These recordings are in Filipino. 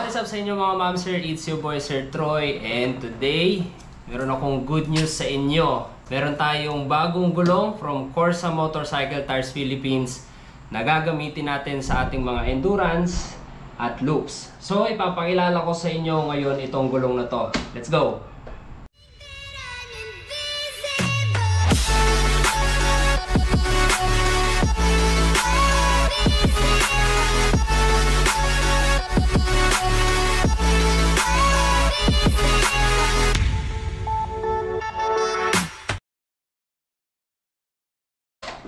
What is up sa inyo mga ma'am sir? It's your boy Sir Troy, and today meron akong good news sa inyo. Meron tayong bagong gulong from Corsa Motorcycle Tires Philippines na gagamitin natin sa ating mga endurance at loops. So ipapakilala ko sa inyo ngayon itong gulong na to. Let's go!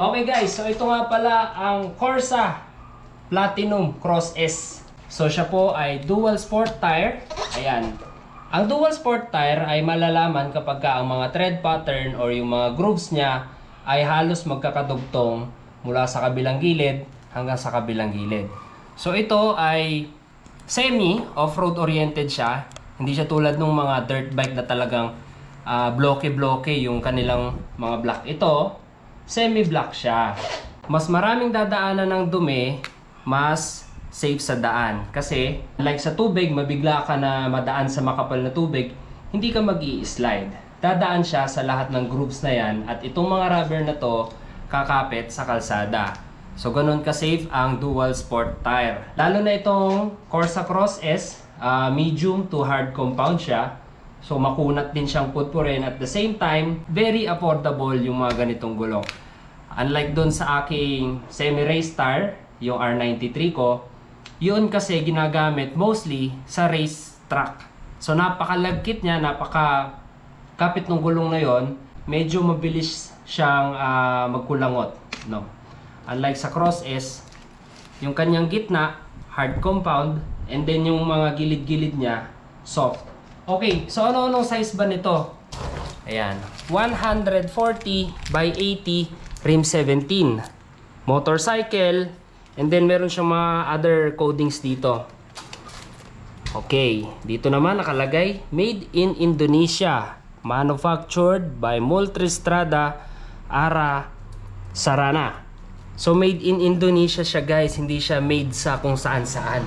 Okay guys, so ito nga pala ang Corsa Platinum Cross S. So siya po ay dual sport tire. Ayan. Ang dual sport tire ay malalaman kapag ang mga tread pattern or yung mga grooves niya ay halos magkakadugtong mula sa kabilang gilid hanggang sa kabilang gilid. So ito ay semi off-road oriented siya. Hindi siya tulad ng mga dirt bike na talagang bloke-bloke yung kanilang mga block. Ito semi-block siya. Mas maraming dadaanan ng dumi, mas safe sa daan. Kasi, like sa tubig, mabigla ka na madaan sa makapal na tubig, hindi ka mag-i-slide. Dadaan siya sa lahat ng grooves na yan, at itong mga rubber na to, kakapit sa kalsada. So, ganun ka-safe ang dual sport tire. Lalo na itong Corsa Cross S, medium to hard compound siya. So makunat din siyang putpurin, at the same time, very affordable yung mga ganitong gulong. Unlike dun sa aking semi-race tire, yung R93 ko, yun kasi ginagamit mostly sa race track. So napakalagkit niya, napakakapit ng gulong na yon, medyo mabilis siyang magkulangot. No? Unlike sa Cross S, yung kanyang gitna, hard compound, and then yung mga gilid-gilid niya, soft. Okay, so ano-anong size ba nito? Ayan, 140 by 80 rim 17 motorcycle, and then meron siyang mga other codings dito. Okay, dito naman nakalagay made in Indonesia, manufactured by Multistrada Ara Sarana. So made in Indonesia siya guys, hindi siya made sa kung saan-saan.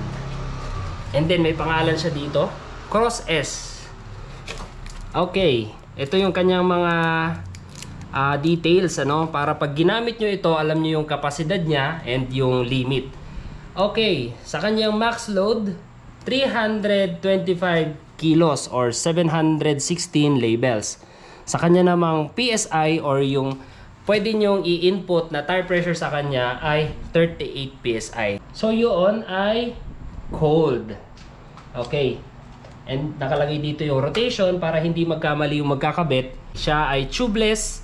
And then may pangalan siya dito, Cross S. Okay, ito yung kanyang mga details, ano, para pag ginamit nyo ito, alam nyo yung kapasidad niya and yung limit. Okay, sa kanyang max load, 325 kilos or 716 labels. Sa kanya namang PSI or yung pwede nyong i-input na tire pressure sa kanya ay 38 PSI. So yun ay cold. Okay. And nakalagay dito yung rotation para hindi magkamali yung magkakabit. Siya ay tubeless.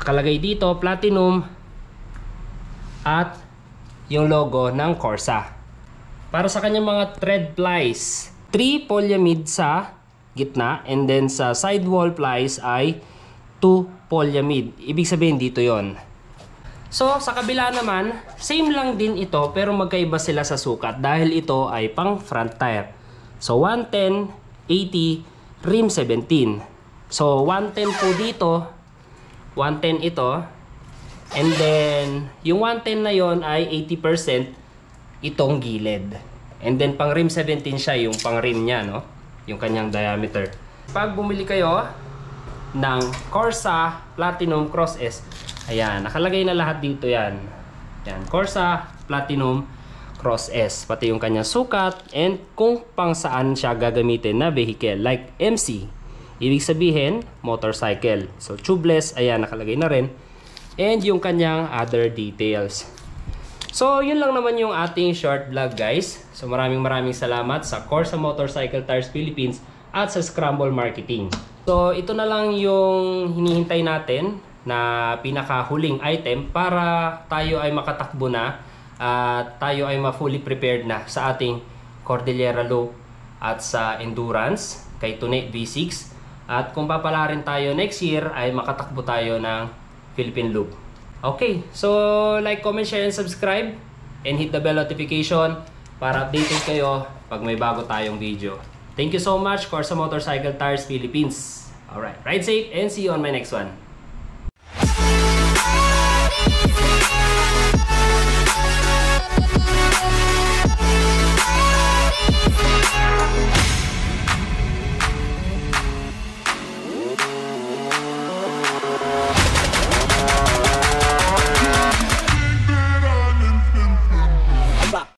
Nakalagay dito platinum at yung logo ng Corsa. Para sa kanyang mga thread plies, 3 polyamide sa gitna, and then sa sidewall plies ay 2 polyamide. Ibig sabihin dito yon. So sa kabila naman, same lang din ito pero magkaiba sila sa sukat dahil ito ay pang front tire. So 110, 80, rim 17. So 110 po dito, 110 ito, and then yung 110 na yon ay 80% itong gilid. And then pang rim 17 siya, yung pang rim niya, no? Yung kanyang diameter. Pag bumili kayo ng Corsa Platinum Cross S, ayan, nakalagay na lahat dito yan. Yan, Corsa Platinum Cross S, pati yung kanyang sukat and kung pang saan siya gagamitin na vehicle, like MC, ibig sabihin motorcycle. So tubeless, ayan, nakalagay na rin, and yung kanyang other details. So yun lang naman yung ating short vlog guys. So maraming salamat sa Corsa Motorcycle Tires Philippines at sa Scramble Marketing. So ito na lang yung hinihintay natin na pinakahuling item para tayo ay makatakbo na at tayo ay ma-fully prepared na sa ating Cordillera Loop at sa Endurance kay Tune V6. At kung papala rin tayo next year ay makatakbo tayo ng Philippine Loop. Okay, so like, comment, share, and subscribe, and hit the bell notification para updated kayo pag may bago tayong video. Thank you so much, Corsa Motorcycle Tires Philippines. Alright, ride safe and see you on my next one.